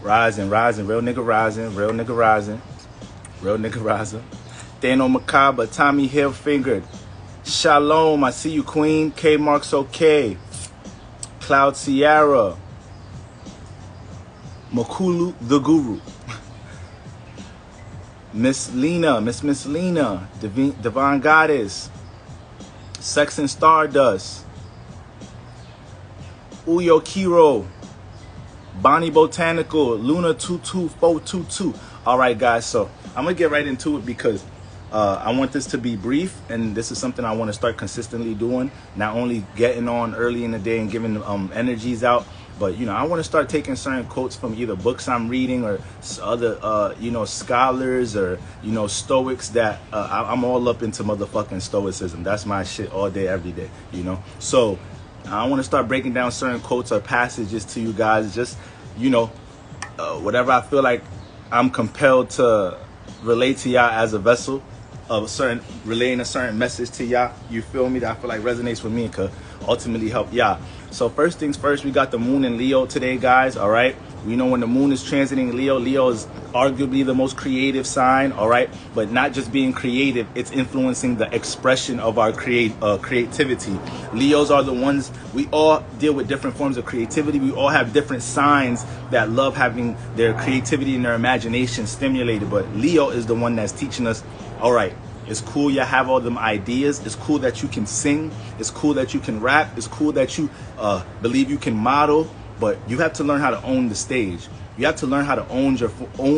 Rising, rising, real nigga rising, real nigga rising, real nigga rising. Dano Macabre, Tommy Hilfinger, Shalom, I see you, Queen. K Marks okay. Cloud Sierra, Makulu the Guru, Miss Lena, Miss Lena, Divine Goddess, Sex and Stardust, Uyo Kiro, Bonnie Botanical, Luna 22422. All right, guys, so I'm gonna get right into it because I want this to be brief, and this is something I want to start consistently doing. Not only getting on early in the day and giving energies out, but I want to start taking certain quotes from either books I'm reading or other scholars or Stoics that I'm all up into motherfucking Stoicism. That's my shit all day, every day. So I want to start breaking down certain quotes or passages to you guys. Just whatever I feel like I'm compelled to relate to y'all as a vessel of relaying a certain message to y'all. You feel me? That I feel like resonates with me and could ultimately help y'all. So first things first, we got the moon in Leo today, guys. All right. We know when the moon is transiting Leo, Leo is arguably the most creative sign. All right. But not just being creative, it's influencing the expression of our creativity. Leos are the ones, we all deal with different forms of creativity. We all have different signs that love having their creativity and their imagination stimulated. But Leo is the one that's teaching us, all right, it's cool you have all them ideas. It's cool that you can sing. It's cool that you can rap. It's cool that you believe you can model. But you have to learn how to own the stage. You have to learn how to own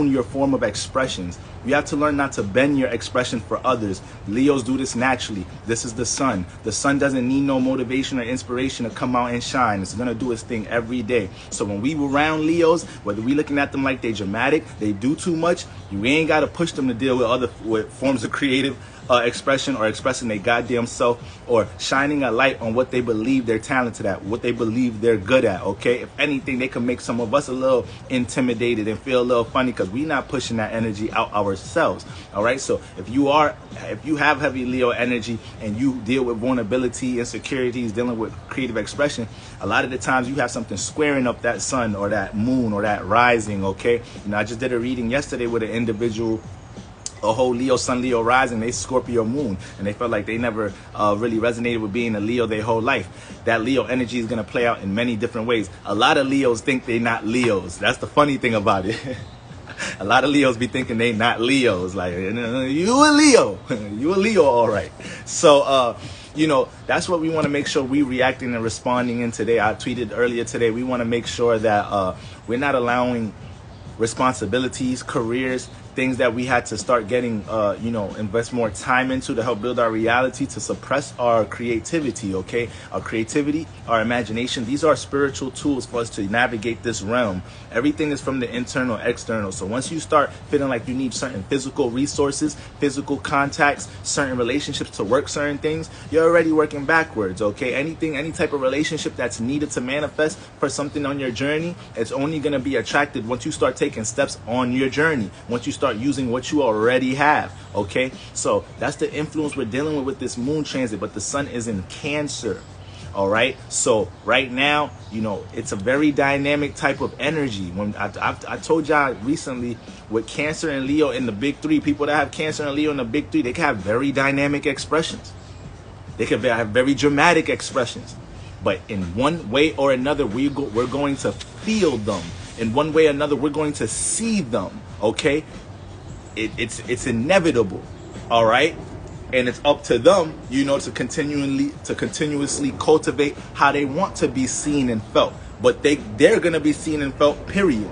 your form of expressions. You have to learn not to bend your expression for others. Leos do this naturally. This is the sun. The sun doesn't need no motivation or inspiration to come out and shine. It's going to do its thing every day. So when we around Leos, whether we looking at them like they dramatic, they do too much, you ain't got to push them to deal with forms of creative expression or expressing their goddamn self or shining a light on what they believe they're talented at, what they believe they're good at, okay? If anything, they can make some of us a little intimidated and feel a little funny because we're not pushing that energy out ourselves, all right? So if you have heavy Leo energy and you deal with vulnerability, insecurities, dealing with creative expression, a lot of the times you have something squaring up that sun or that moon or that rising, okay? I just did a reading yesterday with an individual, a whole Leo sun, Leo rising, they Scorpio moon, and they felt like they never really resonated with being a Leo their whole life. That Leo energy is going to play out in many different ways. A lot of Leos think they're not Leos. That's the funny thing about it. A lot of Leos be thinking they not Leos. Like, you a Leo. You a Leo, all right. So, that's what we want to make sure we reacting and responding in today. I tweeted earlier today, we want to make sure that we're not allowing responsibilities, careers, things that we had to start getting, invest more time into to help build our reality, to suppress our creativity, okay? Our creativity, our imagination, these are spiritual tools for us to navigate this realm. Everything is from the internal, external. So once you start feeling like you need certain physical resources, physical contacts, certain relationships to work certain things, you're already working backwards, okay? Any type of relationship that's needed to manifest for something on your journey, it's only going to be attracted once you start taking steps on your journey, once you start using what you already have, okay? So that's the influence we're dealing with this moon transit, but the sun is in Cancer, all right? So right now, it's a very dynamic type of energy. When I told y'all recently, with Cancer and Leo in the big three, people that have Cancer and Leo in the big three, they can have very dynamic expressions. They can have very dramatic expressions. But in one way or another, we're going to feel them. In one way or another, we're going to see them, okay? It's inevitable, all right? And it's up to them, to continuously cultivate how they want to be seen and felt. But they're going to be seen and felt, period.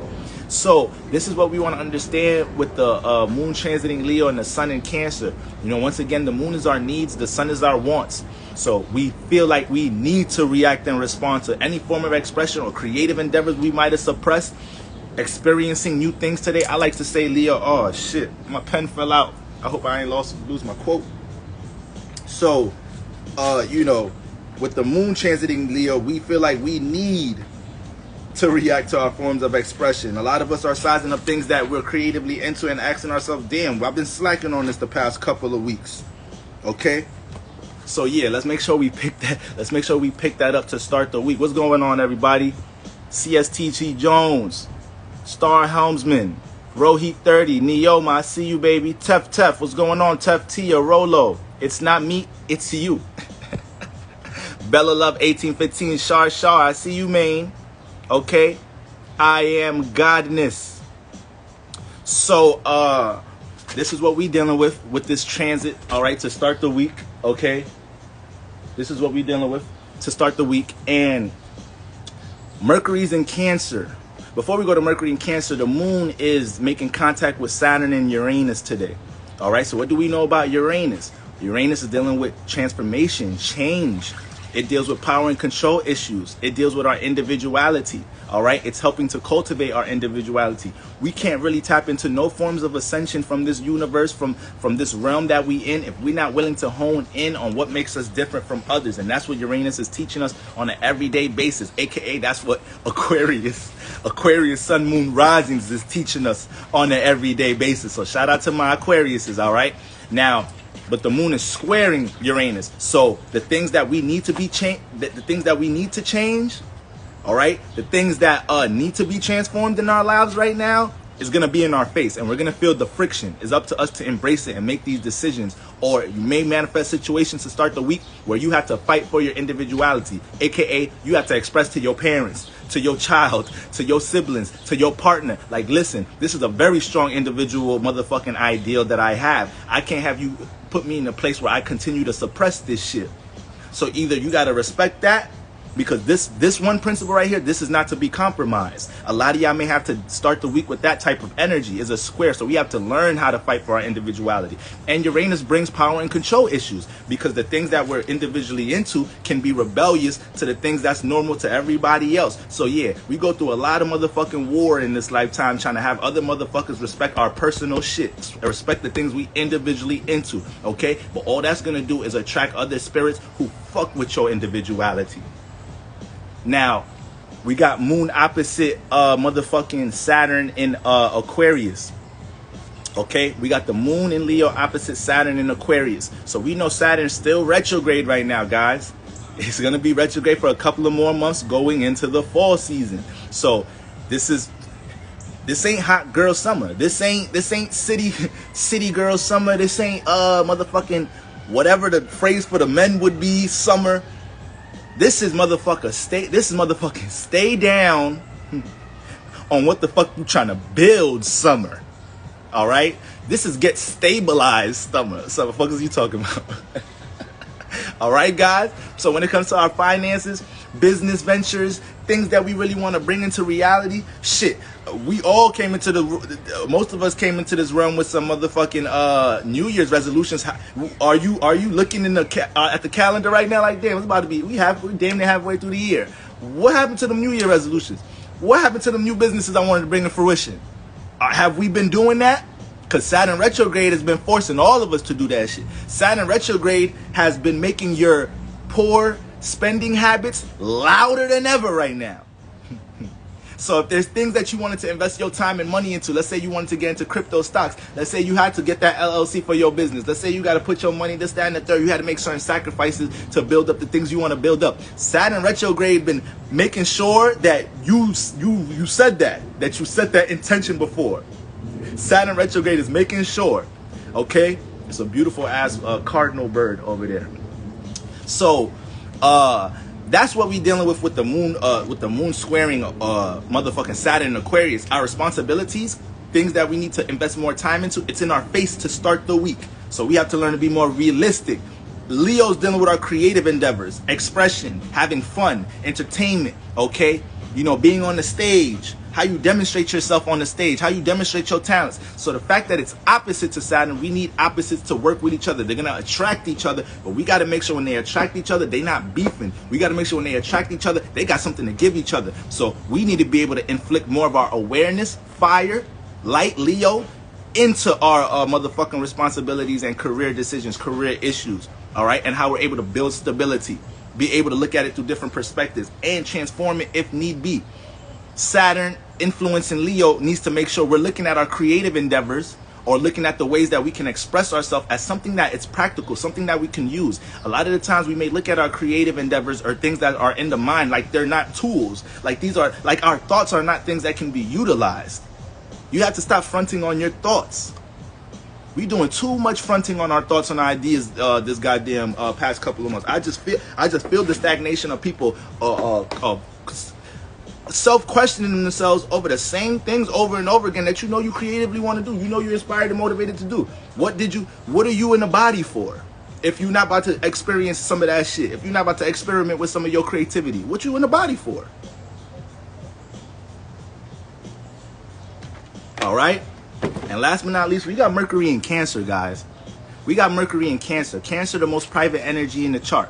So this is what we want to understand with the moon transiting Leo and the sun in Cancer. Once again, the moon is our needs, the sun is our wants. So we feel like we need to react and respond to any form of expression or creative endeavors we might have suppressed. Experiencing new things today. I like to say, Leo, oh shit, my pen fell out. I hope I ain't lose my quote. So, with the moon transiting Leo, we feel like we need to react to our forms of expression. A lot of us are sizing up things that we're creatively into and asking ourselves, damn, I've been slacking on this the past couple of weeks. Okay? So yeah, let's make sure we pick that. Let's make sure we pick that up to start the week. What's going on, everybody? CSTG Jones. Star Helmsman, Rohit 30, Neoma, I see you, baby. Tef, what's going on? Tef Tia, Rolo. It's not me, it's you. Bella Love 1815, Shar, I see you, main. Okay. I am Godness. So, this is what we dealing with this transit, all right, to start the week, okay? This is what we dealing with to start the week. And Mercury's in Cancer. Before we go to Mercury in Cancer, the moon is making contact with Saturn and Uranus today. All right, so what do we know about Uranus? Uranus is dealing with transformation, change. It deals with power and control issues. It deals with our individuality. All right, it's helping to cultivate our individuality. We can't really tap into no forms of ascension from this universe, from this realm that we in, if we're not willing to hone in on what makes us different from others. And that's what Uranus is teaching us on an everyday basis, aka that's what Aquarius sun moon risings is teaching us on an everyday basis. So shout out to my Aquariuses. All right, now, but the moon is squaring Uranus, so the things that we need to be the things that we need to change, all right, the things that need to be transformed in our lives right now is going to be in our face, and we're going to feel the friction. It's up to us to embrace it and make these decisions. Or you may manifest situations to start the week where you have to fight for your individuality, aka you have to express to your parents, to your child, to your siblings, to your partner, like, listen, this is a very strong individual motherfucking ideal that I have. I can't have you put me in a place where I continue to suppress this shit. So either you got to respect that, because this one principle right here, this is not to be compromised. A lot of y'all may have to start the week with that type of energy. It's a square, so we have to learn how to fight for our individuality. And Uranus brings power and control issues, because the things that we're individually into can be rebellious to the things that's normal to everybody else. So yeah, we go through a lot of motherfucking war in this lifetime, trying to have other motherfuckers respect our personal shit, respect the things we individually into, okay? But all that's gonna do is attract other spirits who fuck with your individuality. Now, we got moon opposite motherfucking Saturn in Aquarius. Okay, we got the moon in Leo opposite Saturn in Aquarius. So we know Saturn's still retrograde right now, guys. It's gonna be retrograde for a couple of more months going into the fall season. So this ain't hot girl summer. This ain't city girl summer. This ain't motherfucking whatever the phrase for the men would be summer. This is motherfucking stay down on what the fuck you trying to build summer. All right? This is get stabilized summer. So what the fuck is you talking about? All right, guys? So when it comes to our finances, business ventures, things that we really want to bring into reality, shit, we all came into most of us came into this realm with some motherfucking New Year's resolutions. Are you looking in at the calendar right now like, damn, it's about to be, we damn near halfway through the year. What happened to the New Year resolutions? What happened to the new businesses I wanted to bring to fruition? Have we been doing that? Because Saturn retrograde has been forcing all of us to do that shit. Saturn retrograde has been making your poor spending habits louder than ever right now. So if there's things that you wanted to invest your time and money into, let's say you wanted to get into crypto stocks, let's say you had to get that LLC for your business, let's say you got to put your money this, that, and the third, you had to make certain sacrifices to build up the things you want to build up. Saturn retrograde been making sure that you said that you set that intention before. Saturn retrograde is making sure, okay? It's a beautiful ass cardinal bird over there. So, that's what we dealing with the moon squaring motherfucking Saturn and Aquarius. Our responsibilities, things that we need to invest more time into, it's in our face to start the week. So we have to learn to be more realistic. Leo's dealing with our creative endeavors, expression, having fun, entertainment, okay? You know, being on the stage, how you demonstrate yourself on the stage, how you demonstrate your talents. So the fact that it's opposite to Saturn, we need opposites to work with each other. They're going to attract each other, but we got to make sure when they attract each other, they not beefing. We got to make sure when they attract each other, they got something to give each other. So we need to be able to inflict more of our awareness, fire, light, Leo, into our motherfucking responsibilities and career decisions, career issues, all right? And how we're able to build stability, be able to look at it through different perspectives and transform it if need be. Saturn influence in Leo needs to make sure we're looking at our creative endeavors, or looking at the ways that we can express ourselves as something that it's practical, something that we can use. A lot of the times we may look at our creative endeavors or things that are in the mind like they're not tools. Like these are, like our thoughts are not things that can be utilized. You have to stop fronting on your thoughts. We doing too much fronting on our thoughts and ideas this goddamn past couple of months. I just feel the stagnation of people self-questioning themselves over the same things over and over again that you know you creatively want to do. You know you're inspired and motivated to do. What are you in the body for? If you're not about to experience some of that shit, if you're not about to experiment with some of your creativity, what you in the body for? All right? And last but not least, we got Mercury in Cancer, guys. We got Mercury in Cancer. Cancer, the most private energy in the chart.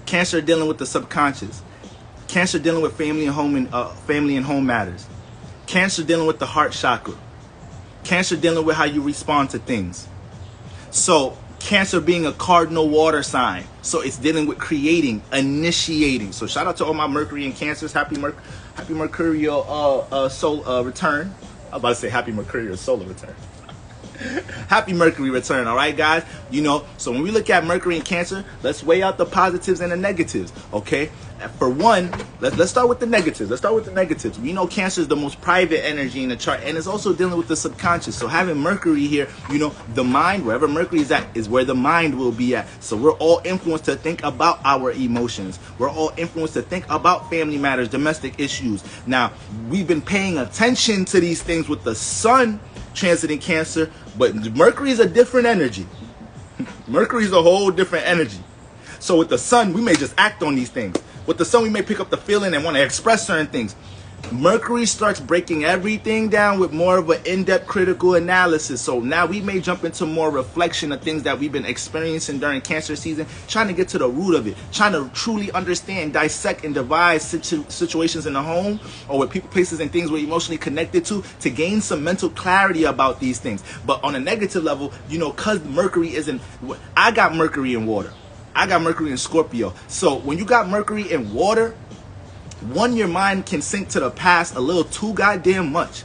Cancer dealing with the subconscious. Cancer dealing with family and home matters. Cancer dealing with the heart chakra. Cancer dealing with how you respond to things. So Cancer being a cardinal water sign, so it's dealing with creating, initiating. So shout out to all my Mercury and Cancers. Happy Mercurial soul return. I was about to say happy Mercurial solar return. Happy Mercury return, all right, guys? You know, so when we look at Mercury and Cancer, let's weigh out the positives and the negatives, okay? For one, let's start with the negatives. We know Cancer is the most private energy in the chart, and it's also dealing with the subconscious. So having Mercury here, you know, the mind, wherever Mercury is at, is where the mind will be at. So we're all influenced to think about our emotions. We're all influenced to think about family matters, domestic issues. Now, we've been paying attention to these things with the sun transiting Cancer, but Mercury is a different energy. Mercury is a whole different energy. So with the sun, we may just act on these things. With the sun, we may pick up the feeling and want to express certain things. Mercury starts breaking everything down with more of an in-depth critical analysis. So now we may jump into more reflection of things that we've been experiencing during Cancer season, trying to get to the root of it, trying to truly understand, dissect, and devise situations in the home or with people, places, and things we're emotionally connected to gain some mental clarity about these things. But on a negative level, you know, because Mercury isn't... I got Mercury in water. I got Mercury in Scorpio. So when you got Mercury in water, one, your mind can sink to the past a little too goddamn much.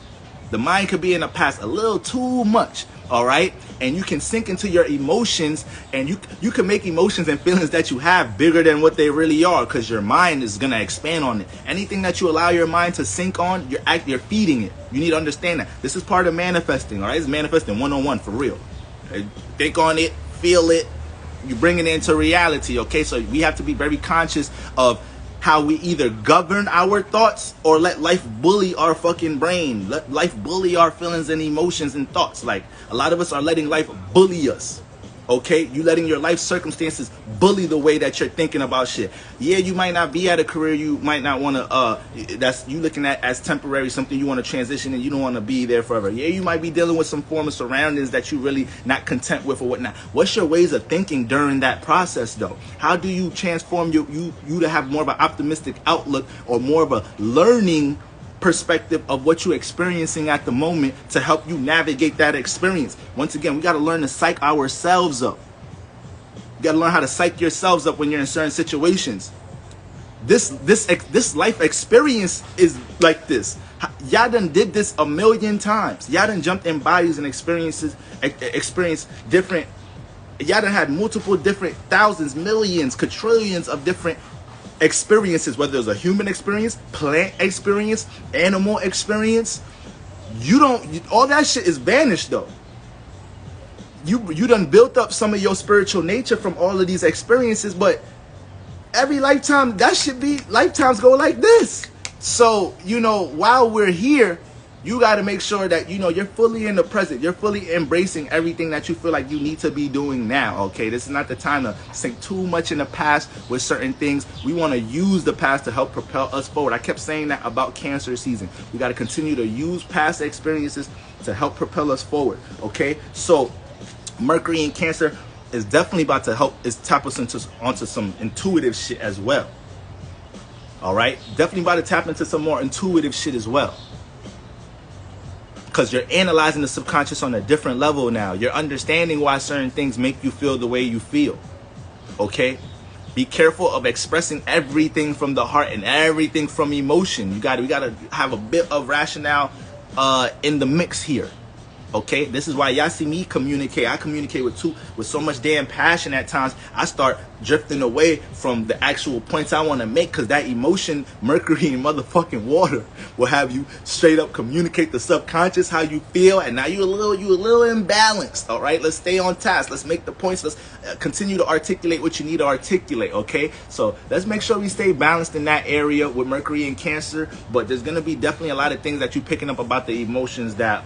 The mind could be in the past a little too much, all right? And you can sink into your emotions, and you can make emotions and feelings that you have bigger than what they really are, because your mind is going to expand on it. Anything that you allow your mind to sink on, you're feeding it. You need to understand that. This is part of manifesting, all right? It's manifesting one-on-one for real. Think on it, feel it, you bring it into reality, okay? So we have to be very conscious of how we either govern our thoughts or let life bully our fucking brain. Let life bully our feelings and emotions and thoughts. Like, a lot of us are letting life bully us. Okay, you letting your life circumstances bully the way that you're thinking about shit. Yeah, you might not be at a career you might not want to, that's you looking at as temporary, something you want to transition and you don't want to be there forever. Yeah, you might be dealing with some form of surroundings that you really not content with or whatnot. What's your ways of thinking during that process though? How do you transform you to have more of an optimistic outlook or more of a learning perspective of what you're experiencing at the moment to help you navigate that experience? Once again, we got to learn to psych ourselves up. You got to learn how to psych yourselves up when you're in certain situations. This life experience is like this. Y'all done did this a million times. Y'all done jumped in bodies and experienced different. Y'all done had multiple different thousands, millions, quadrillions of different experiences, whether it's a human experience, plant experience, animal experience. All that shit is vanished though. You done built up some of your spiritual nature from all of these experiences, but every lifetime lifetimes go like this. So, you know, while we're here, you got to make sure that, you know, you're fully in the present. You're fully embracing everything that you feel like you need to be doing now, okay? This is not the time to sink too much in the past with certain things. We want to use the past to help propel us forward. I kept saying that about Cancer season. We got to continue to use past experiences to help propel us forward, okay? So Mercury in Cancer is definitely about to tap us onto some intuitive shit as well, all right? Definitely about to tap into some more intuitive shit as well. Because you're analyzing the subconscious on a different level now. You're understanding why certain things make you feel the way you feel. Okay? Be careful of expressing everything from the heart and everything from emotion. We gotta have a bit of rationale in the mix here. Okay, this is why y'all see me communicate. I communicate with so much damn passion at times. I start drifting away from the actual points I want to make, because that emotion, mercury and motherfucking water, will have you straight up communicate the subconscious how you feel, and now you a little imbalanced. All right, let's stay on task. Let's make the points. Let's continue to articulate what you need to articulate. Okay, so let's make sure we stay balanced in that area with Mercury and Cancer. But there's gonna be definitely a lot of things that you're picking up about the emotions that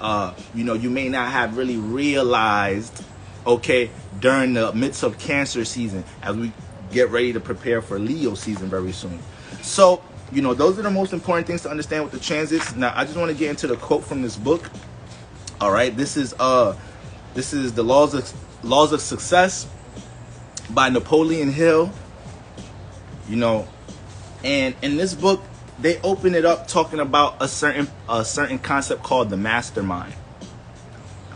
you may not have really realized, okay, during the midst of Cancer season, as we get ready to prepare for Leo season very soon. So, those are the most important things to understand with the transits. Now, I just want to get into the quote from this book. All right, this is the Laws of Success by Napoleon Hill. And in this book, they open it up talking about a certain concept called the mastermind.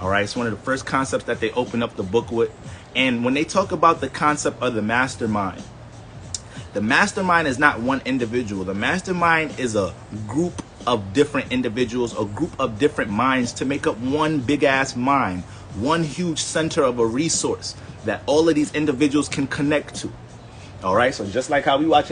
All right, it's one of the first concepts that they open up the book with. And when they talk about the concept of the mastermind is not one individual. The mastermind is a group of different individuals, a group of different minds to make up one big ass mind, one huge center of a resource that all of these individuals can connect to. All right, so just like how we watched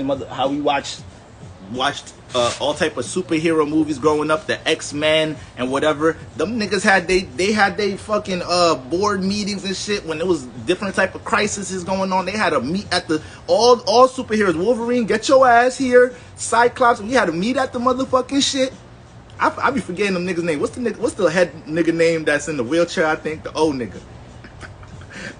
all type of superhero movies growing up, the X-Men and whatever, them niggas had they fucking board meetings and shit when there was different type of crises going on. They had to meet at the all superheroes. Wolverine, get your ass here. Cyclops, we had to meet at the motherfucking shit. I be forgetting them niggas' name. What's the head nigga name that's in the wheelchair? I think the old nigga.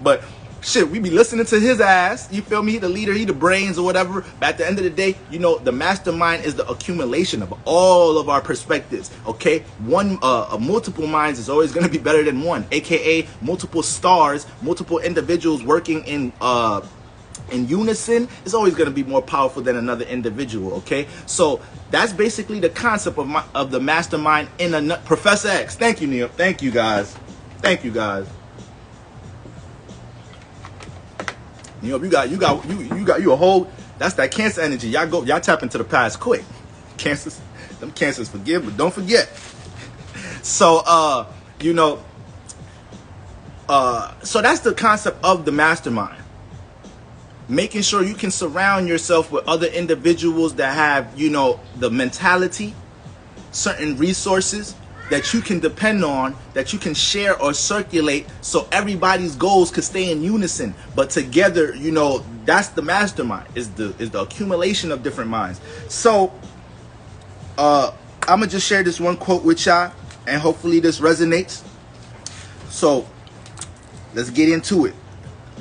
But shit, we be listening to his ass. You feel me? He the leader, he the brains or whatever. But at the end of the day, the mastermind is the accumulation of all of our perspectives. Okay, multiple minds is always gonna be better than one. AKA multiple stars, multiple individuals working in unison is always gonna be more powerful than another individual. Okay, so that's basically the concept of the mastermind in a Professor X. Thank you, Neil. Thank you guys. You got a whole, that's that Cancer energy. Y'all tap into the past quick. Them Cancers forgive, but don't forget. So so that's the concept of the mastermind. Making sure you can surround yourself with other individuals that have, the mentality, certain resources that you can depend on, that you can share or circulate, so everybody's goals could stay in unison. But together, that's the mastermind, is the accumulation of different minds. So I'm gonna just share this one quote with y'all, and hopefully this resonates. So let's get into it.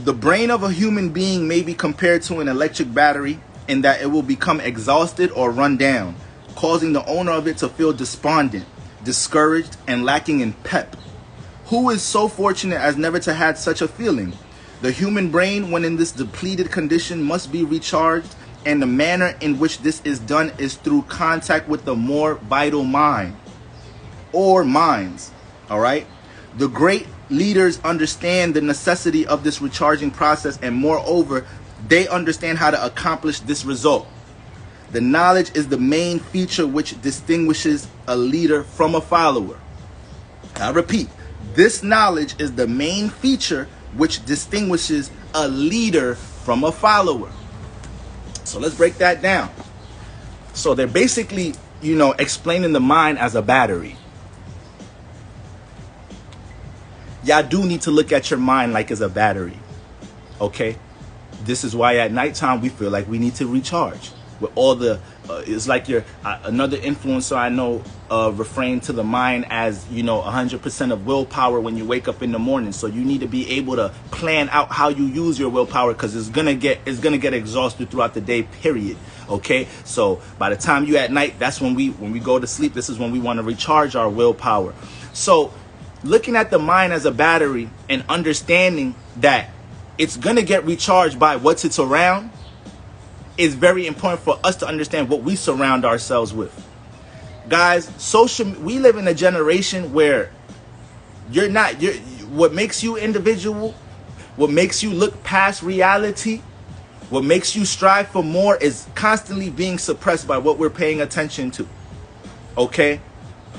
The brain of a human being may be compared to an electric battery in that it will become exhausted or run down, causing the owner of it to feel despondent, discouraged, and lacking in pep. Who is so fortunate as never to have such a feeling? The human brain, when in this depleted condition, must be recharged, and the manner in which this is done is through contact with the more vital mind, or minds. All right? The great leaders understand the necessity of this recharging process, and moreover, they understand how to accomplish this result. The knowledge is the main feature which distinguishes a leader from a follower. I repeat, this knowledge is the main feature which distinguishes a leader from a follower. So let's break that down. So they're basically, explaining the mind as a battery. Y'all do need to look at your mind like it's a battery. Okay? This is why at nighttime we feel like we need to recharge. With all the, it's like another influencer I know refrained to the mind as 100% of willpower when you wake up in the morning. So you need to be able to plan out how you use your willpower, because it's gonna get exhausted throughout the day. Period. Okay. So by the time you at night, that's when we go to sleep. This is when we want to recharge our willpower. So looking at the mind as a battery and understanding that it's gonna get recharged by what's it's around is very important for us to understand what we surround ourselves with. Guys, we live in a generation where what makes you individual, what makes you look past reality, what makes you strive for more is constantly being suppressed by what we're paying attention to. Okay?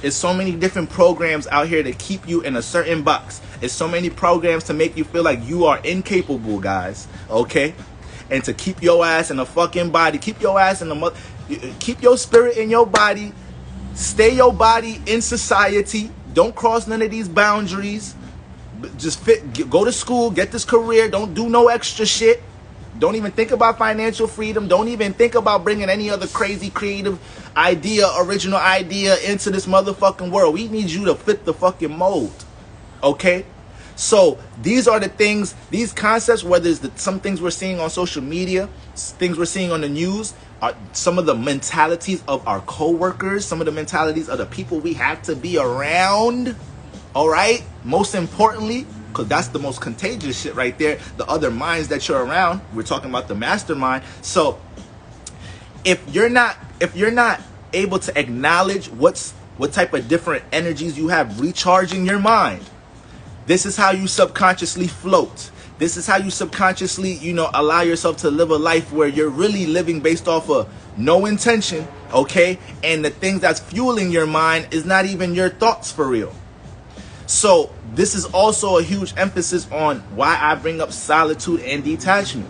There's so many different programs out here to keep you in a certain box. There's so many programs to make you feel like you are incapable, guys. Okay? And to keep your ass in a fucking body. Keep your ass in the keep your spirit in your body. Stay your body in society. Don't cross none of these boundaries. Just go to school, get this career. Don't do no extra shit. Don't even think about financial freedom. Don't even think about bringing any other crazy creative idea, original idea into this motherfucking world. We need you to fit the fucking mold. Okay? So these are the things, these concepts, whether it's some things we're seeing on social media, things we're seeing on the news, are some of the mentalities of our co-workers, some of the mentalities of the people we have to be around. All right? Most importantly, because that's the most contagious shit right there, the other minds that you're around. We're talking about the mastermind. So if you're not able to acknowledge what type of different energies you have recharging your mind, this is how you subconsciously float. This is how you subconsciously, allow yourself to live a life where you're really living based off of no intention, okay? And the things that's fueling your mind is not even your thoughts for real. So this is also a huge emphasis on why I bring up solitude and detachment.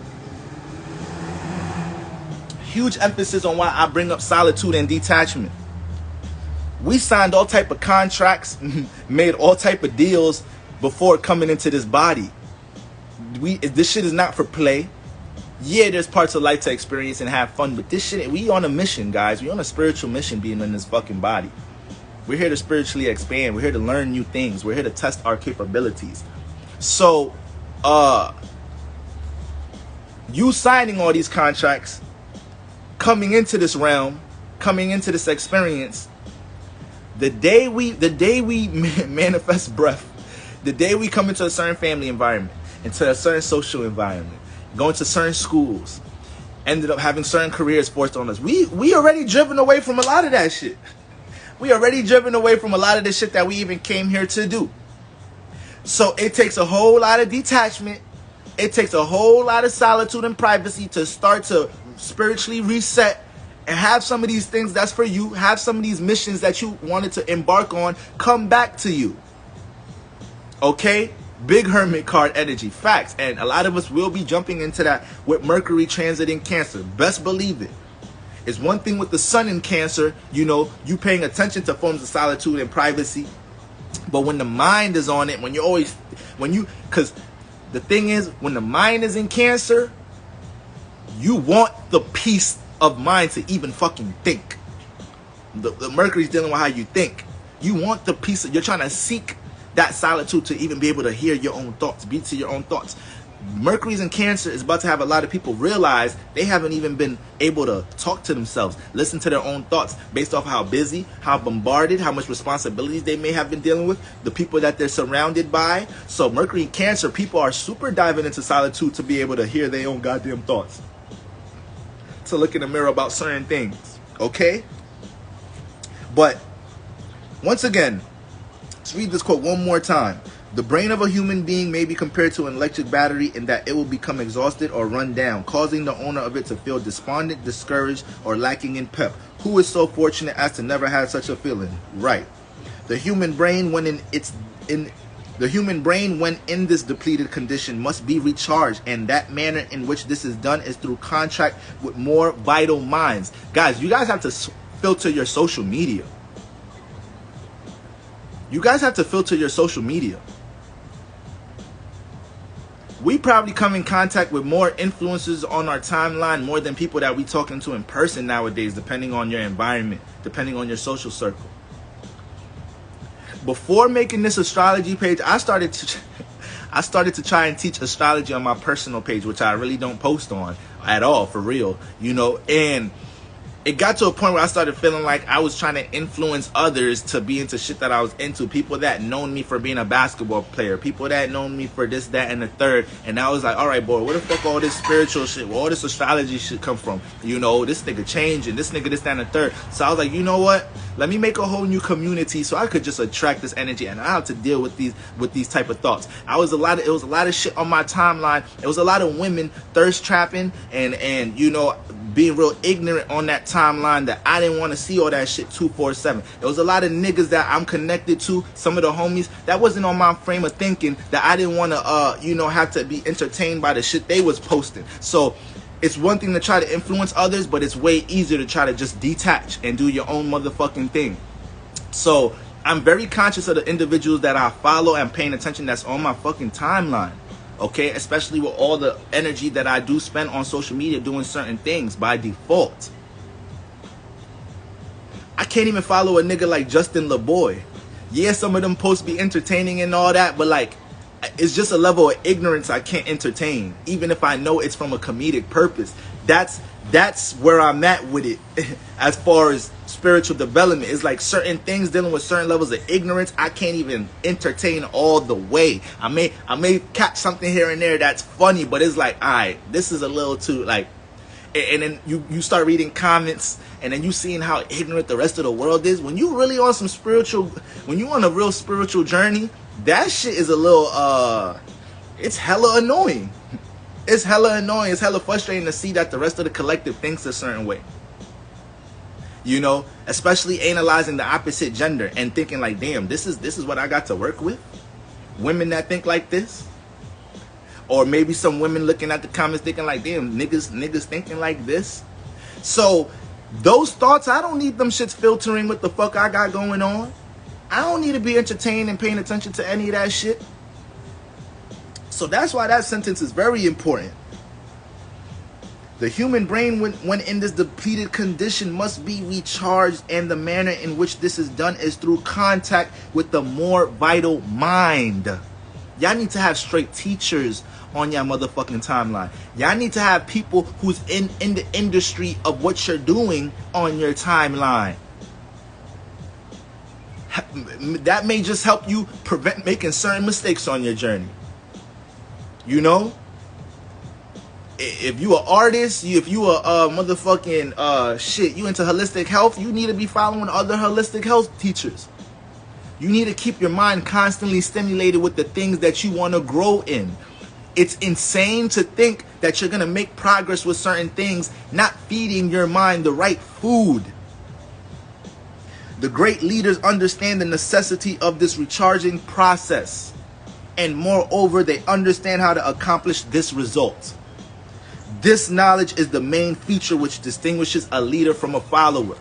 Huge emphasis on why I bring up solitude and detachment. We signed all type of contracts, made all type of deals before coming into this body. This shit is not for play. Yeah, there's parts of life to experience and have fun, but this shit, we on a mission, guys. We on a spiritual mission being in this fucking body. We're here to spiritually expand. We're here to learn new things. We're here to test our capabilities. So, you signing all these contracts, coming into this realm, coming into this experience, the day we manifest breath, the day we come into a certain family environment, into a certain social environment, going to certain schools, ended up having certain careers forced on us. We already driven away from a lot of that shit. We already driven away from a lot of the shit that we even came here to do. So it takes a whole lot of detachment. It takes a whole lot of solitude and privacy to start to spiritually reset and have some of these things that's for you, have some of these missions that you wanted to embark on come back to you. Okay? Big hermit card energy. Facts. And a lot of us will be jumping into that with Mercury transiting Cancer. Best believe it. It's one thing with the sun in Cancer, you paying attention to forms of solitude and privacy. But when the mind is on it, because the thing is, when the mind is in Cancer, you want the peace of mind to even fucking think. The Mercury's dealing with how you think. You want the peace. You're trying to seek that solitude to even be able to hear your own thoughts, beat to your own thoughts. Mercury's in Cancer is about to have a lot of people realize they haven't even been able to talk to themselves, listen to their own thoughts based off how busy, how bombarded, how much responsibilities they may have been dealing with, the people that they're surrounded by. So Mercury in Cancer, people are super diving into solitude to be able to hear their own goddamn thoughts, to look in the mirror about certain things, okay? But once again, let's read this quote one more time. The brain of a human being may be compared to an electric battery in that it will become exhausted or run down, causing the owner of it to feel despondent, discouraged, or lacking in pep. Who is so fortunate as to never have such a feeling? Right. The human brain, when in this depleted condition, must be recharged, and that manner in which this is done is through contact with more vital minds. Guys, you guys have to filter your social media. You guys have to filter your social media. We probably come in contact with more influencers on our timeline more than people that we talking to in person nowadays, depending on your environment, depending on your social circle. Before making this astrology page, I started to try and teach astrology on my personal page, which I really don't post on at all, for real, and it got to a point where I started feeling like I was trying to influence others to be into shit that I was into. People that known me for being a basketball player. People that known me for this, that, and the third. And I was like, all right, boy, where the fuck all this spiritual shit, where all this astrology shit come from? This nigga changing, this nigga this, that, and the third. So I was like, you know what? Let me make a whole new community so I could just attract this energy, and I have to deal with these type of thoughts. It was a lot of shit on my timeline. It was a lot of women thirst trapping and you know, being real ignorant on that timeline that I didn't want to see all that shit 247. There was a lot of niggas that I'm connected to, some of the homies that wasn't on my frame of thinking, that I didn't want to you know, have to be entertained by the shit they was posting. So it's one thing to try to influence others, but it's way easier to try to just detach and do your own motherfucking thing. So I'm very conscious of the individuals that I follow and paying attention that's on my fucking timeline. Okay, especially with all the energy that I do spend on social media doing certain things by default. I can't even follow a nigga like Justin LeBoy. Yeah, some of them posts be entertaining and all that, but like, it's just a level of ignorance I can't entertain, even if I know it's from a comedic purpose. That's where I'm at with it. As far as spiritual development, it's like certain things dealing with certain levels of ignorance I can't even entertain all the way. I may catch something here and there that's funny, but it's like, alright, this is a little too like. And then you start reading comments, and then you seeing how ignorant the rest of the world is. When you really on some spiritual, when you on a real spiritual journey, that shit is a little it's hella annoying. It's hella annoying. It's hella frustrating to see that the rest of the collective thinks a certain way. You know, especially analyzing the opposite gender and thinking like, damn, this is what I got to work with. Women that think like this. Or maybe some women looking at the comments thinking like, damn, niggas thinking like this. So those thoughts, I don't need them shits filtering what the fuck I got going on. I don't need to be entertained and paying attention to any of that shit. So that's why that sentence is very important. The human brain, when in this depleted condition, must be recharged, and the manner in which this is done is through contact with the more vital mind. Y'all need to have straight teachers on your motherfucking timeline. Y'all need to have people who's in the industry of what you're doing on your timeline. That may just help you prevent making certain mistakes on your journey. You know? If you an artist, if you a motherfucking shit, you into holistic health, you need to be following other holistic health teachers. You need to keep your mind constantly stimulated with the things that you want to grow in. It's insane to think that you're going to make progress with certain things, not feeding your mind the right food. The great leaders understand the necessity of this recharging process. And moreover, they understand how to accomplish this result. This knowledge is the main feature which distinguishes a leader from a follower.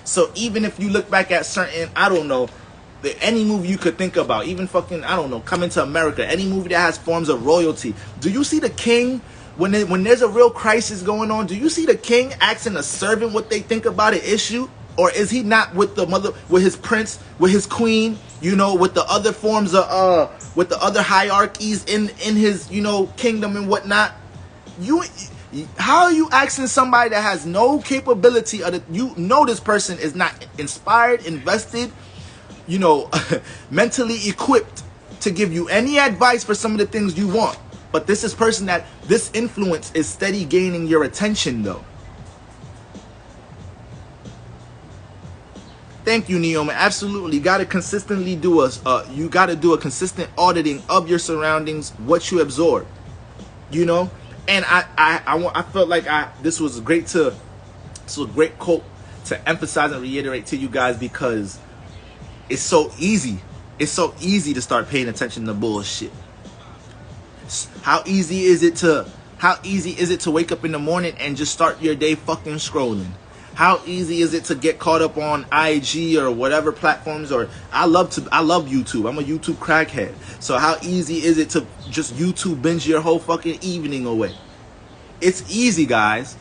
So even if you look back at certain, I don't know, any movie you could think about, even fucking, I don't know, Coming to America, any movie that has forms of royalty. Do you see the king, when there's a real crisis going on, do you see the king asking a servant what they think about an issue? Or is he not with the mother, with his prince, with his queen, you know, with the other forms of, with the other hierarchies in his, you know, kingdom and whatnot? How are you asking somebody that has no capability of you know this person is not inspired, invested, you know, mentally equipped to give you any advice for some of the things you want. But this is person that this influence is steady gaining your attention though. Thank you, Neoma. Absolutely. You gotta consistently do you gotta do a consistent auditing of your surroundings, what you absorb. You know? And I felt like this was a great quote to emphasize and reiterate to you guys, because it's so easy. It's so easy to start paying attention to bullshit. How easy is it to wake up in the morning and just start your day fucking scrolling? How easy is it to get caught up on IG or whatever platforms? Or I love YouTube. I'm a YouTube crackhead. So how easy is it to just YouTube binge your whole fucking evening away? It's easy, guys.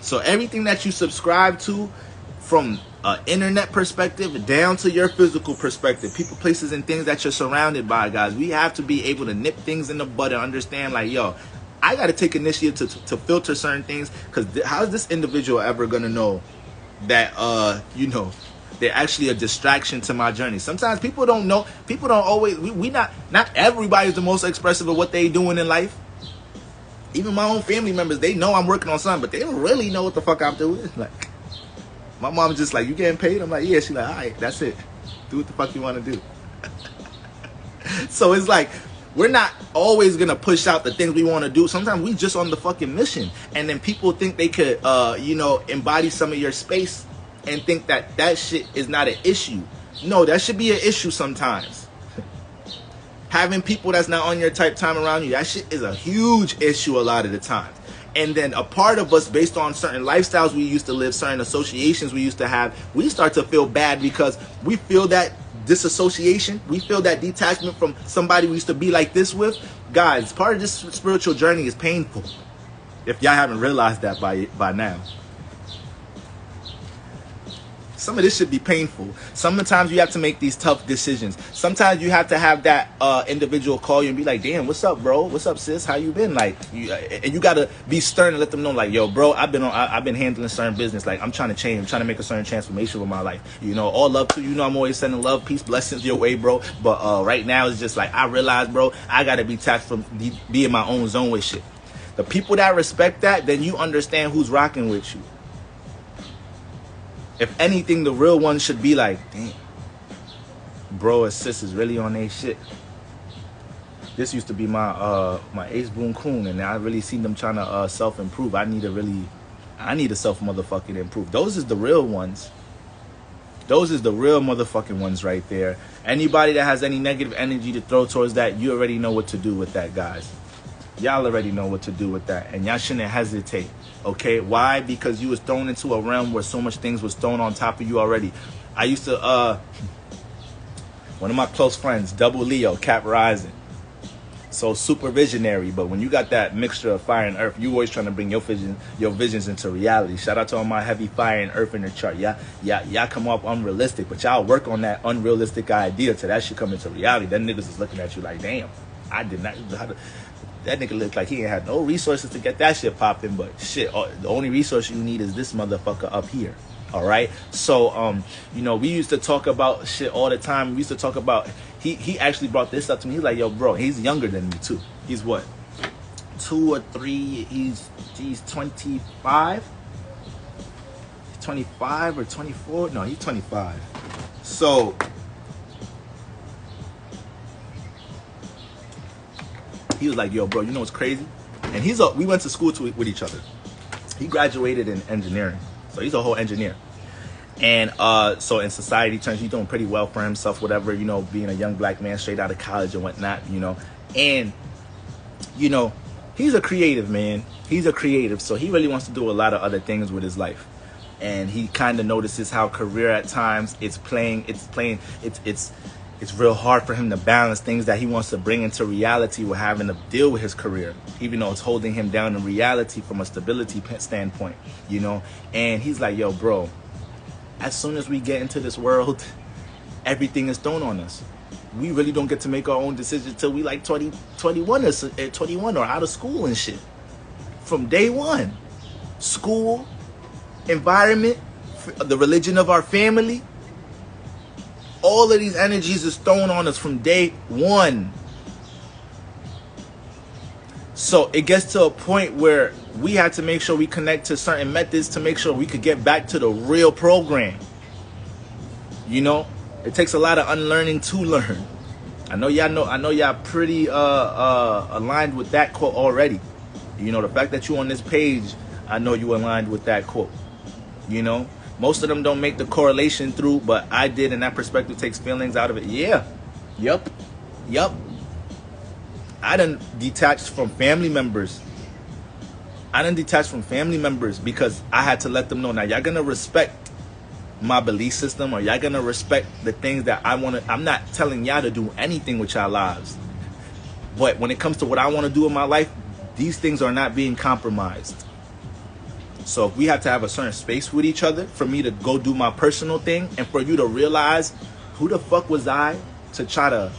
So everything that you subscribe to, from an internet perspective down to your physical perspective, people, places, and things that you're surrounded by, guys, we have to be able to nip things in the bud and understand, like, yo, I got to take initiative to filter certain things, because how is this individual ever going to know that, you know, they're actually a distraction to my journey? Sometimes people don't know. People don't always, not everybody's the most expressive of what they doing in life. Even my own family members, they know I'm working on something, but they don't really know what the fuck I'm doing. Like, My mom's just like, you getting paid? I'm like, yeah. She's like, all right, that's it. Do what the fuck you want to do. So it's like, we're not always going to push out the things we want to do. Sometimes we just on the fucking mission. And then people think they could, embody some of your space and think that that shit is not an issue. No, that should be an issue sometimes. Having people that's not on your type time around you, that shit is a huge issue a lot of the time. And then a part of us, based on certain lifestyles we used to live, certain associations we used to have, we start to feel bad because we feel that disassociation, we feel that detachment from somebody we used to be like this with. Guys, part of this spiritual journey is painful. If y'all haven't realized that by now. Some of this should be painful. Sometimes you have to make these tough decisions. Sometimes you have to have that individual call you and be like, damn, what's up, bro? What's up, sis? How you been? Like, and you got to be stern and let them know, like, yo, bro, I've been handling certain business. Like, I'm trying to change. I'm trying to make a certain transformation with my life. You know, all love to you. You know, I'm always sending love, peace, blessings your way, bro. But right now, it's just like, I realize, bro, I got to be taxed from being in my own zone with shit. The people that respect that, then you understand who's rocking with you. If anything, the real ones should be like, damn, bro or sis is really on their shit. This used to be my ace boon coon, and I really seen them trying to self-improve. I need to self-motherfucking improve. Those is the real ones. Those is the real motherfucking ones right there. Anybody that has any negative energy to throw towards that, you already know what to do with that, guys. Y'all already know what to do with that, and y'all shouldn't hesitate. Okay, why? Because you was thrown into a realm where so much things was thrown on top of you already. I used to, one of my close friends, Double Leo, Cap Rising. So super visionary, but when you got that mixture of fire and earth, you always trying to bring your visions into reality. Shout out to all my heavy fire and earth in the chart. Y'all come up unrealistic, but y'all work on that unrealistic idea till that shit come into reality. Then niggas is looking at you like, damn, I did not. That nigga looked like he ain't had no resources to get that shit popping, but shit, the only resource you need is this motherfucker up here. All right. So, we used to talk about shit all the time. We used to talk about, he actually brought this up to me. He's like, yo, bro, he's younger than me too. He's what? 2 or 3. He's 25. 25 or 24. No, he's 25. So, he was like, yo, bro, you know what's crazy? And we went to school with each other. He graduated in engineering. So he's a whole engineer. And so in society terms, he's doing pretty well for himself, whatever, being a young black man straight out of college and whatnot, And, he's a creative, man. He's a creative. So he really wants to do a lot of other things with his life. And he kind of notices how career at times it's real hard for him to balance things that he wants to bring into reality with having to deal with his career, even though it's holding him down in reality from a stability standpoint, And he's like, yo, bro, as soon as we get into this world, everything is thrown on us. We really don't get to make our own decisions till we like 21 or out of school and shit. From day one, school, environment, the religion of our family, all of these energies is thrown on us from day one. So it gets to a point where we had to make sure we connect to certain methods to make sure we could get back to the real program. It takes a lot of unlearning to learn. I know y'all pretty aligned with that quote already. The fact that you on this page, I know you aligned with that quote. Most of them don't make the correlation through, but I did, and that perspective takes feelings out of it. Yeah. Yup. I done detached from family members. Because I had to let them know, now y'all gonna respect my belief system, or y'all gonna respect the things that I want to. I'm not telling y'all to do anything with y'all lives. But when it comes to what I want to do in my life, these things are not being compromised. So if we have to have a certain space with each other for me to go do my personal thing, and for you to realize who the fuck was I to try to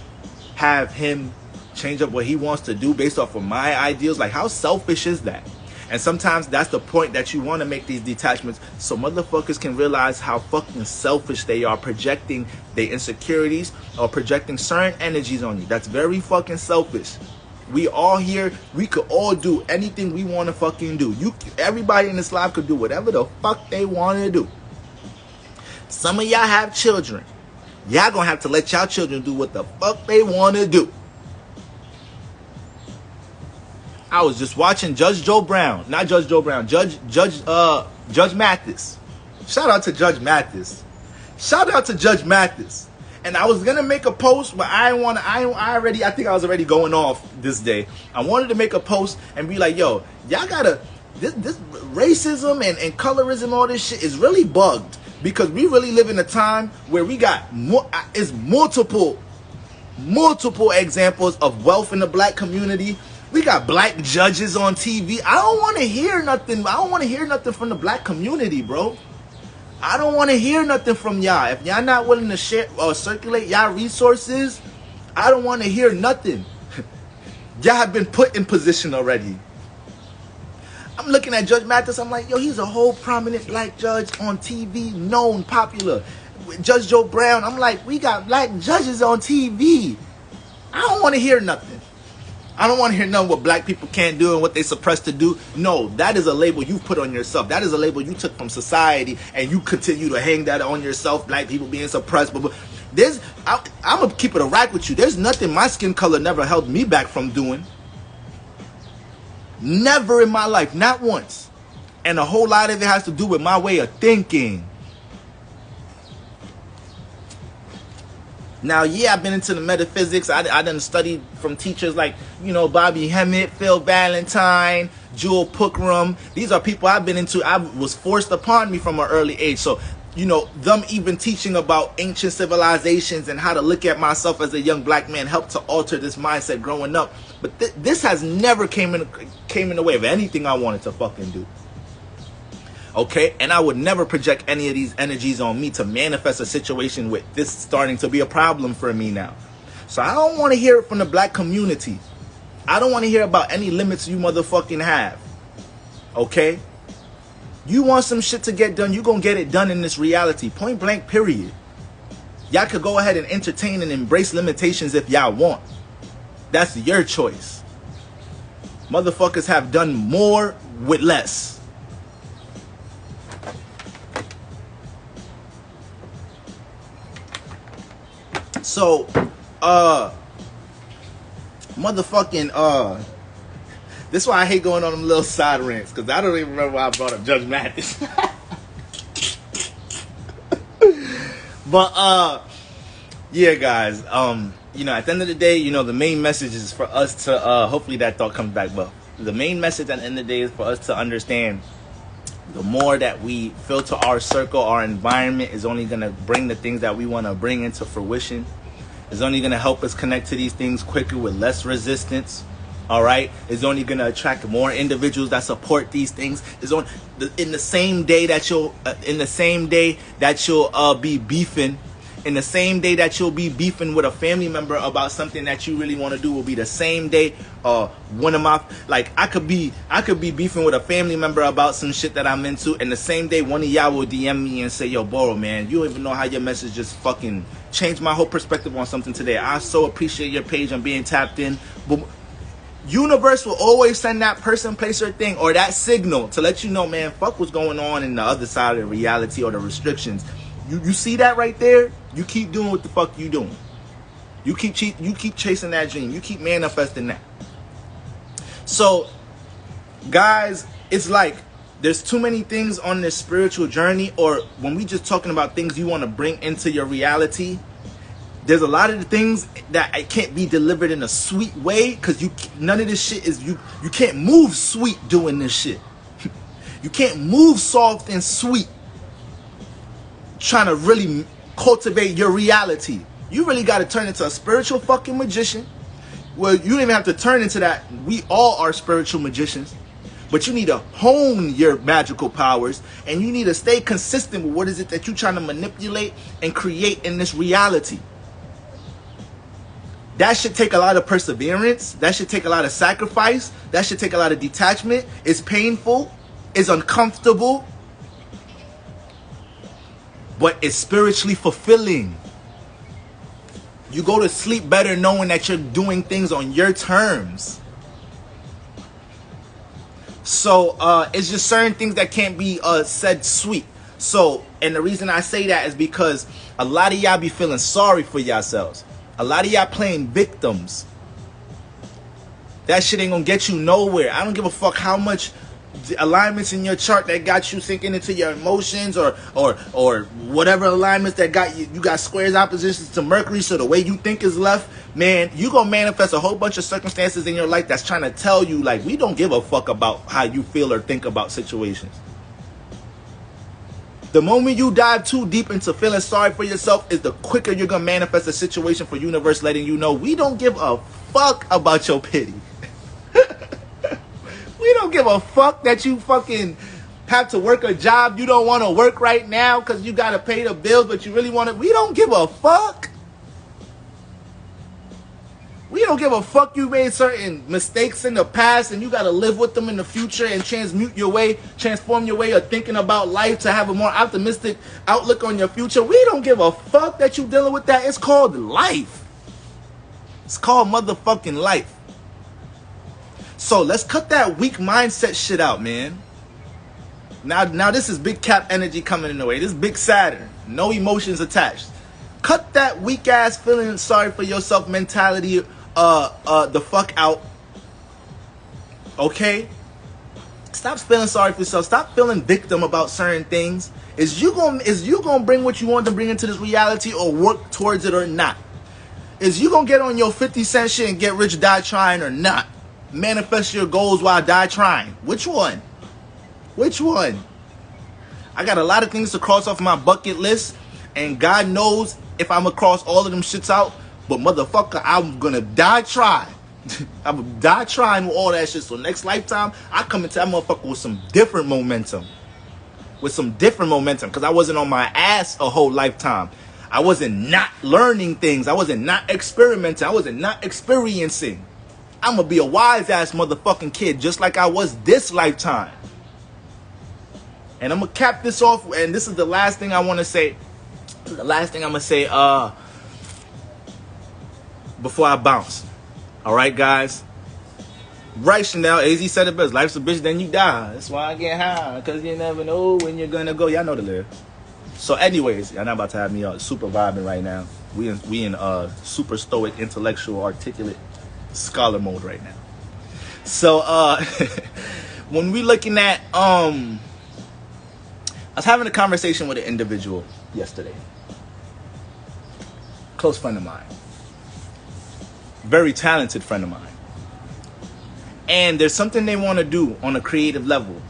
have him change up what he wants to do based off of my ideals, like how selfish is that? And sometimes that's the point that you want to make these detachments, so motherfuckers can realize how fucking selfish they are, projecting their insecurities or projecting certain energies on you. That's very fucking selfish. We all here, we could all do anything we want to fucking do. Everybody in this life could do whatever the fuck they want to do. Some of y'all have children. Y'all gonna have to let y'all children do what the fuck they want to do. I was just watching Judge Joe Brown. Not Judge Joe Brown. Judge Mathis. Shout out to Judge Mathis. Shout out to Judge Mathis. And I was gonna make a post, but I think I was already going off this day. I wanted to make a post and be like, yo, y'all gotta, this racism and colorism, all this shit is really bugged. Because we really live in a time where we got multiple examples of wealth in the black community. We got black judges on TV. I don't want to hear nothing. I don't want to hear nothing from the black community, bro. I don't want to hear nothing from y'all. If y'all not willing to share or circulate y'all resources, I don't want to hear nothing. Y'all have been put in position already. I'm looking at Judge Mathis. I'm like, yo, he's a whole prominent black judge on TV, known, popular. Judge Joe Brown. I'm like, we got black judges on TV. I don't want to hear nothing. I don't want to hear nothing what black people can't do and what they suppressed to do. No, that is a label you put on yourself. That is a label you took from society, and you continue to hang that on yourself. Black people being suppressed. But I'm gonna keep it a rack with you. There's nothing my skin color never held me back from doing. Never in my life, not once. And a whole lot of it has to do with my way of thinking. Now, yeah, I've been into the metaphysics. I done studied from teachers like, Bobby Hemmett, Phil Valentine, Jewel Pookrum. These are people I've been into. I was forced upon me from an early age. So, them even teaching about ancient civilizations and how to look at myself as a young black man helped to alter this mindset growing up. But this has never came in the way of anything I wanted to fucking do. Okay, and I would never project any of these energies on me to manifest a situation with this starting to be a problem for me now. So I don't want to hear it from the black community. I don't want to hear about any limits you motherfucking have. Okay? You want some shit to get done, you gonna get it done in this reality. Point blank, period. Y'all could go ahead and entertain and embrace limitations if y'all want. That's your choice. Motherfuckers have done more with less. So, this is why I hate going on them little side rants, because I don't even remember why I brought up Judge Mathis. But, yeah, guys, at the end of the day, the main message is for us to, hopefully that thought comes back, but the main message at the end of the day is for us to understand the more that we filter our circle, our environment is only going to bring the things that we want to bring into fruition. It's only going to help us connect to these things quicker with less resistance. All right. It's only going to attract more individuals that support these things. In the same day that you'll be beefing. In the same day that you'll be beefing with a family member about something that you really want to do will be the same day I could be beefing with a family member about some shit that I'm into, and the same day one of y'all will DM me and say, yo, Boro, man, you don't even know how your message just fucking changed my whole perspective on something today. I so appreciate your page and being tapped in. But universe will always send that person, place, or thing, or that signal to let you know, man, fuck what's going on in the other side of the reality or the restrictions. You see that right there? You keep doing what the fuck you doing. You keep chasing that dream. You keep manifesting that. So, guys, it's like there's too many things on this spiritual journey, or when we just talking about things you want to bring into your reality, there's a lot of the things that it can't be delivered in a sweet way, because none of this shit is, you can't move sweet doing this shit. You can't move soft and sweet trying to really cultivate your reality. You really got to turn into a spiritual fucking magician. Well, you don't even have to turn into that. We all are spiritual magicians. But you need to hone your magical powers, and you need to stay consistent with what is it that you're trying to manipulate and create in this reality. That should take a lot of perseverance. That should take a lot of sacrifice. That should take a lot of detachment. It's painful. It's uncomfortable. But it's spiritually fulfilling. You go to sleep better knowing that you're doing things on your terms. So it's just certain things that can't be said sweet. So And the reason I say that is because a lot of y'all be feeling sorry for yourselves. A lot of y'all playing victims. That shit ain't gonna get you nowhere. I don't give a fuck how much alignments in your chart that got you sinking into your emotions or whatever alignments that got you got squares, oppositions to Mercury, so the way you think is left, man, you gonna manifest a whole bunch of circumstances in your life that's trying to tell you, like, we don't give a fuck about how you feel or think about situations. The moment you dive too deep into feeling sorry for yourself is the quicker you're gonna manifest a situation for universe letting you know we don't give a fuck about your pity. We don't give a fuck that you fucking have to work a job you don't want to work right now because you got to pay the bills, but you really want to. We don't give a fuck. We don't give a fuck you made certain mistakes in the past and you got to live with them in the future and transform your way of thinking about life to have a more optimistic outlook on your future. We don't give a fuck that you dealing with that. It's called life. It's called motherfucking life. So let's cut that weak mindset shit out, man. Now this is big cap energy coming in the way. This is big Saturn. No emotions attached. Cut that weak ass feeling sorry for yourself mentality the fuck out. Okay? Stop feeling sorry for yourself. Stop feeling victim about certain things. Is you gonna bring what you want to bring into this reality or work towards it or not? Is you gonna get on your 50 cent shit and get rich, die trying or not? Manifest your goals while die trying. Which one? Which one? I got a lot of things to cross off my bucket list, and God knows if I'm gonna cross all of them shits out, but motherfucker, I'm gonna die trying. I'm gonna die trying with all that shit. So next lifetime, I come into that motherfucker with some different momentum. Because I wasn't on my ass a whole lifetime. I wasn't not learning things. I wasn't not experimenting. I wasn't not experiencing. I'm going to be a wise-ass motherfucking kid just like I was this lifetime. And I'm going to cap this off, and this is the last thing I want to say. The last thing I'm going to say before I bounce. All right, guys? Right, Chanel. AZ said it best. Life's a bitch, then you die. That's why I get high, because you never know when you're going to go. Y'all know the lyrics. So anyways, y'all not about to have me super vibing right now. We in super stoic, intellectual, articulate scholar mode right now. So when we looking at I was having a conversation with an individual yesterday, close friend of mine, very talented friend of mine, and there's something they want to do on a creative level,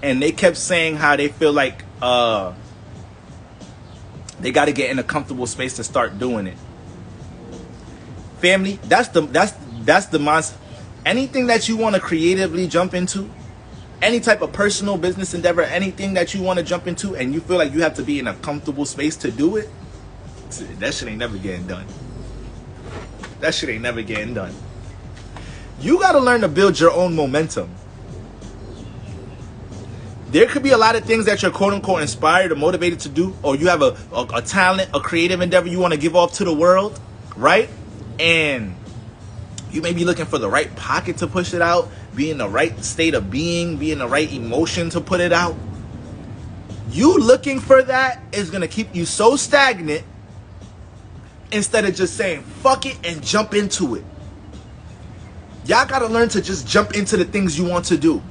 and they kept saying how they feel like they got to get in a comfortable space to start doing it. Family, that's the mindset. Anything that you want to creatively jump into, any type of personal business endeavor, anything that you want to jump into, and you feel like you have to be in a comfortable space to do it, that shit ain't never getting done. That shit ain't never getting done. You got to learn to build your own momentum. There could be a lot of things that you're quote-unquote inspired or motivated to do, or you have a talent, a creative endeavor you want to give off to the world, right? And you may be looking for the right pocket to push it out, be in the right state of being, be in the right emotion to put it out. You looking for that is going to keep you so stagnant instead of just saying, fuck it and jump into it. Y'all got to learn to just jump into the things you want to do.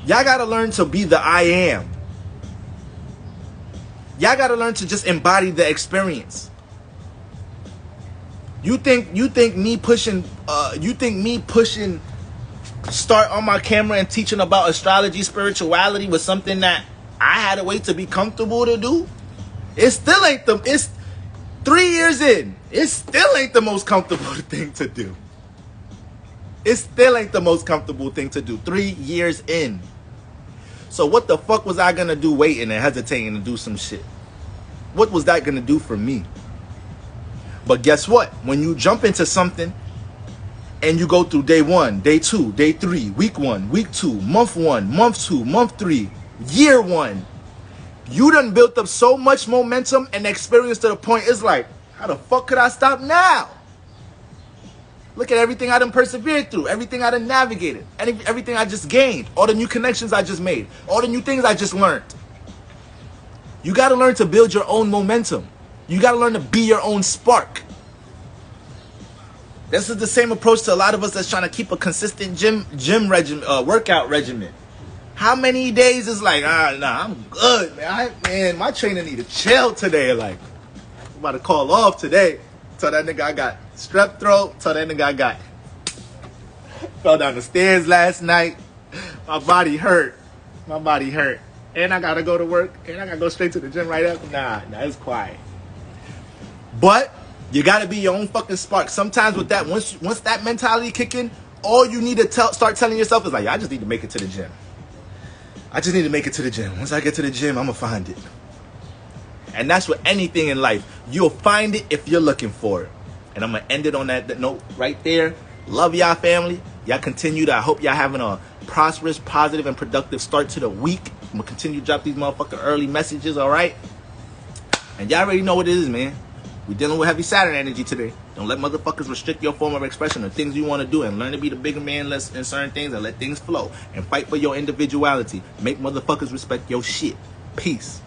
Y'all got to learn to be the I am. Y'all got to learn to just embody the experience. You think me pushing start on my camera and teaching about astrology, spirituality was something that I had to wait to be comfortable to do? It's 3 years in. It still ain't the most comfortable thing to do. It still ain't the most comfortable thing to do 3 years in. So what the fuck was I gonna do waiting and hesitating to do some shit? What was that gonna do for me? But guess what? When you jump into something and you go through day 1, day 2, day 3, week 1, week 2, month 1, month 2, month 3, year 1, you done built up so much momentum and experience to the point it's like, how the fuck could I stop now? Look at everything I done persevered through, everything I done navigated, everything I just gained, all the new connections I just made, all the new things I just learned. You got to learn to build your own momentum. You got to learn to be your own spark. This is the same approach to a lot of us that's trying to keep a consistent gym regimen, workout regimen. How many days is like, nah, I'm good, man. My trainer need to chill today. Like, I'm about to call off today. Tell that nigga I got strep throat. Tell that nigga I got fell down the stairs last night. My body hurt. And I gotta go to work. And I gotta go straight to the gym right after. Nah, it's quiet. But you gotta be your own fucking spark. Sometimes with that, once that mentality kick in, all you need to start telling yourself is like, I just need to make it to the gym. I just need to make it to the gym. Once I get to the gym, I'm gonna find it. And that's with anything in life. You'll find it if you're looking for it. And I'm going to end it on that note right there. Love y'all, family. Y'all continue to, I hope y'all having a prosperous, positive, and productive start to the week. I'm going to continue to drop these motherfucking early messages, all right? And y'all already know what it is, man. We're dealing with heavy Saturn energy today. Don't let motherfuckers restrict your form of expression or things you want to do, and learn to be the bigger man in certain things and let things flow. And fight for your individuality. Make motherfuckers respect your shit. Peace.